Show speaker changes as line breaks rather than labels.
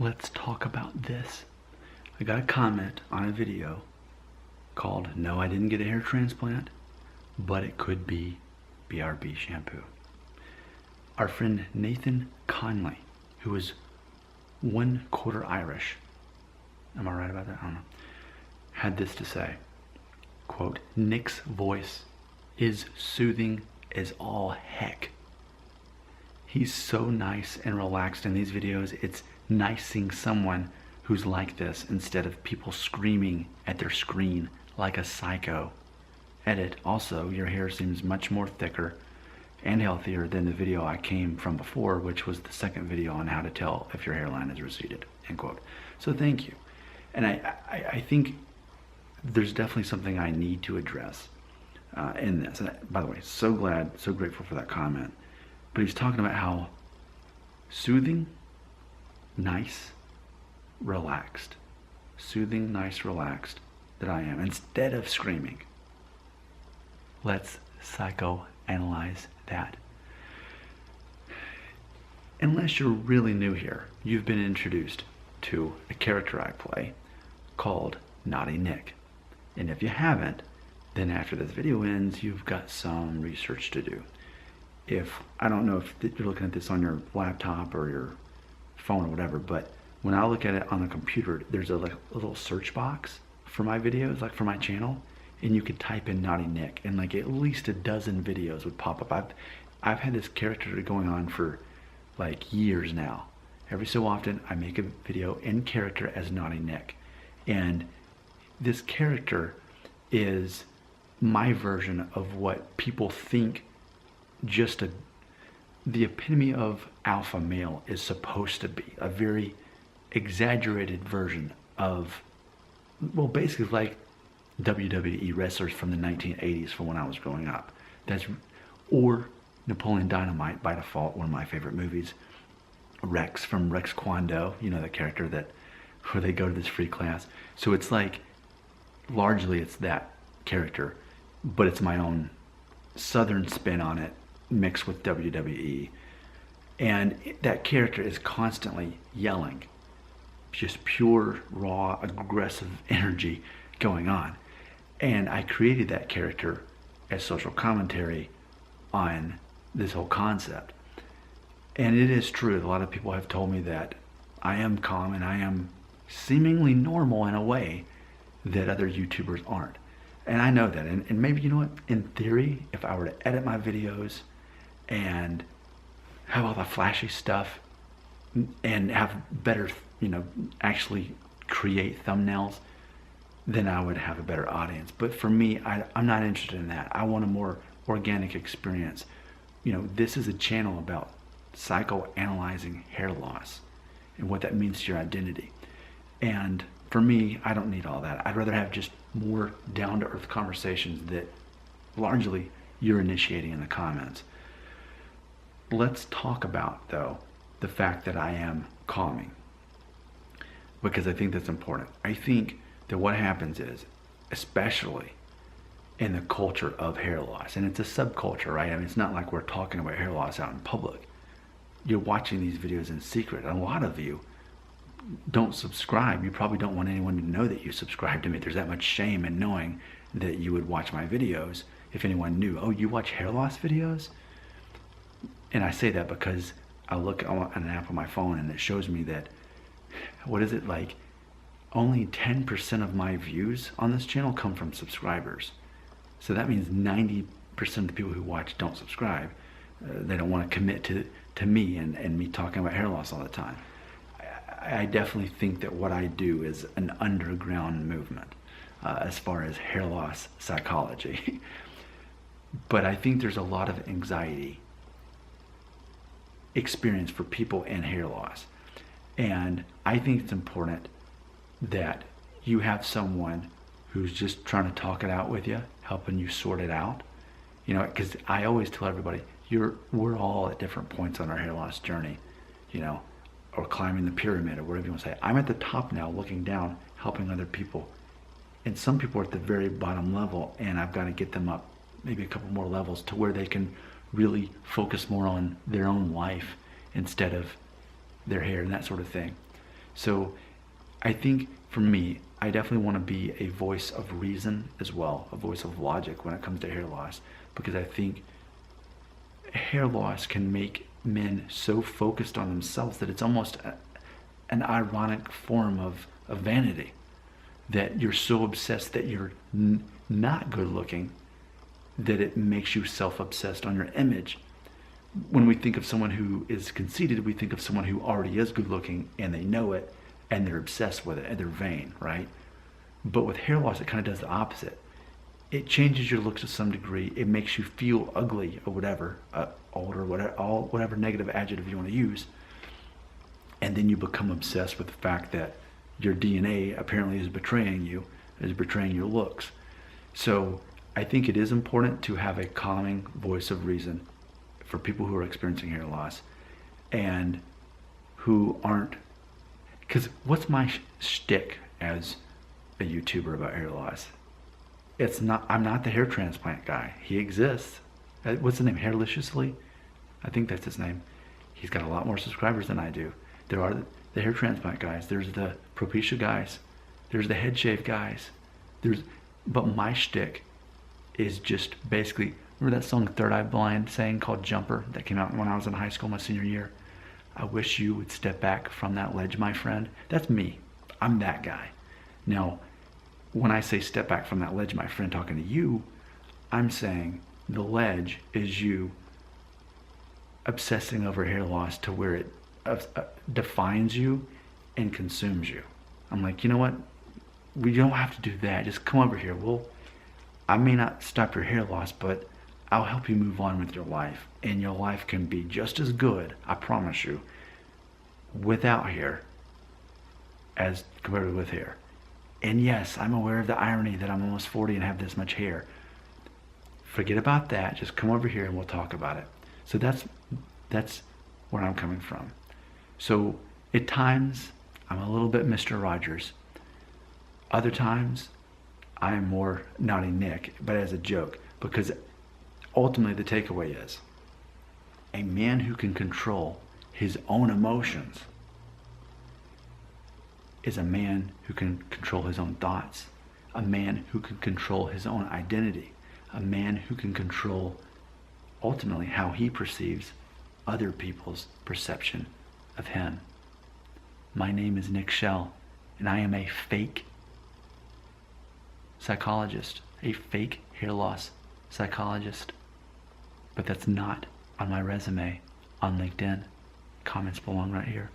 let's talk about this. I got a comment on a video called "No, I didn't get a hair transplant, but it could be BRB shampoo." Our friend Nathan Conley, who is 1/4 Irish, am I right about that? I don't know, had this to say, quote, "Nick's voice is soothing as all heck. He's so nice and relaxed in these videos. It's nice seeing someone who's like this instead of people screaming at their screen like a psycho. Edit, also, your hair seems much more thicker and healthier than the video I came from before, which was the second video on how to tell if your hairline is receded," end quote. So thank you. And I think there's definitely something I need to address in this. And by the way, so glad, so grateful for that comment. But he's talking about how soothing, nice, relaxed, soothing, nice, relaxed that I am, instead of screaming. Let's psychoanalyze that. Unless you're really new here, you've been introduced to a character I play called Naughty Nick. And if you haven't, then after this video ends, you've got some research to do. I don't know if you're looking at this on your laptop or your phone or whatever, but when I look at it on the computer, there's a little search box for my videos, like for my channel, and you could type in Naughty Nick, and like at least a dozen videos would pop up. I've had this character going on for like years now. Every so often, I make a video in character as Naughty Nick, and this character is my version of what people think the epitome of alpha male is supposed to be. A very exaggerated version of, well, basically like WWE wrestlers from the 1980s from when I was growing up. Or Napoleon Dynamite by default, one of my favorite movies. Rex from Rex Kwon Do, you know, the character where they go to this free class. So it's like, largely it's that character, but it's my own southern spin on it, mixed with WWE. And that character is constantly yelling, just pure, raw, aggressive energy going on. And I created that character as social commentary on this whole concept. And it is true, a lot of people have told me that I am calm and I am seemingly normal in a way that other YouTubers aren't. And I know that, and maybe, you know what, in theory, if I were to edit my videos and have all the flashy stuff and have better, actually create thumbnails, then I would have a better audience. But for me, I'm not interested in that. I want a more organic experience. This is a channel about psychoanalyzing hair loss and what that means to your identity. And for me, I don't need all that. I'd rather have just more down-to-earth conversations that largely you're initiating in the comments. Let's talk about, though, the fact that I am calming, because I think that's important. I think that what happens is, especially in the culture of hair loss, and it's a subculture, right? I mean, it's not like we're talking about hair loss out in public. You're watching these videos in secret. And a lot of you don't subscribe. You probably don't want anyone to know that you subscribe to me. There's that much shame in knowing that you would watch my videos. If anyone knew, oh, you watch hair loss videos? And I say that because I look on an app on my phone and it shows me that, what is it, like only 10% of my views on this channel come from subscribers. So that means 90% of the people who watch don't subscribe. They don't want to commit to me and me talking about hair loss all the time. I definitely think that what I do is an underground movement as far as hair loss psychology. But I think there's a lot of anxiety experience for people in hair loss. And I think it's important that you have someone who's just trying to talk it out with you, helping you sort it out. Because I always tell everybody, we're all at different points on our hair loss journey, or climbing the pyramid, or whatever you want to say. I'm at the top now, looking down, helping other people. And some people are at the very bottom level, and I've got to get them up maybe a couple more levels to where they can really focus more on their own life instead of their hair and that sort of thing. So I think for me, I definitely want to be a voice of reason as well, a voice of logic when it comes to hair loss, because I think hair loss can make men so focused on themselves that it's almost an ironic form of vanity, that you're so obsessed that you're not good looking that it makes you self-obsessed on your image. When we think of someone who is conceited, we think of someone who already is good looking and they know it and they're obsessed with it and they're vain, right? But with hair loss, it kind of does the opposite. It changes your looks to some degree. It makes you feel ugly or whatever, old or whatever negative adjective you want to use. And then you become obsessed with the fact that your DNA apparently is betraying you, is betraying your looks. So I think it is important to have a calming voice of reason for people who are experiencing hair loss and who aren't. Because what's my shtick as a YouTuber about hair loss? It's not. I'm not the hair transplant guy. He exists. What's his name? Hairliciously? I think that's his name. He's got a lot more subscribers than I do. There are the hair transplant guys. There's the Propecia guys. There's the head shave guys. But my shtick is just basically, remember that song Third Eye Blind saying called Jumper that came out when I was in high school my senior year? I wish you would step back from that ledge, my friend. That's me. I'm that guy. Now, when I say step back from that ledge, my friend, talking to you, I'm saying the ledge is you obsessing over hair loss to where it defines you and consumes you. I'm like, you know what? We don't have to do that. Just come over here. I may not stop your hair loss, but I'll help you move on with your life. And your life can be just as good, I promise you, without hair as compared to with hair. And yes, I'm aware of the irony that I'm almost 40 and have this much hair. Forget about that. Just come over here and we'll talk about it. So that's where I'm coming from. So at times, I'm a little bit Mr. Rogers. Other times, I am more Naughty Nick, but as a joke, because ultimately the takeaway is a man who can control his own emotions is a man who can control his own thoughts, a man who can control his own identity, a man who can control ultimately how he perceives other people's perception of him. My name is Nick Shell, and I am a fake psychologist, a fake hair loss psychologist. But that's not on my resume on LinkedIn. Comments belong right here.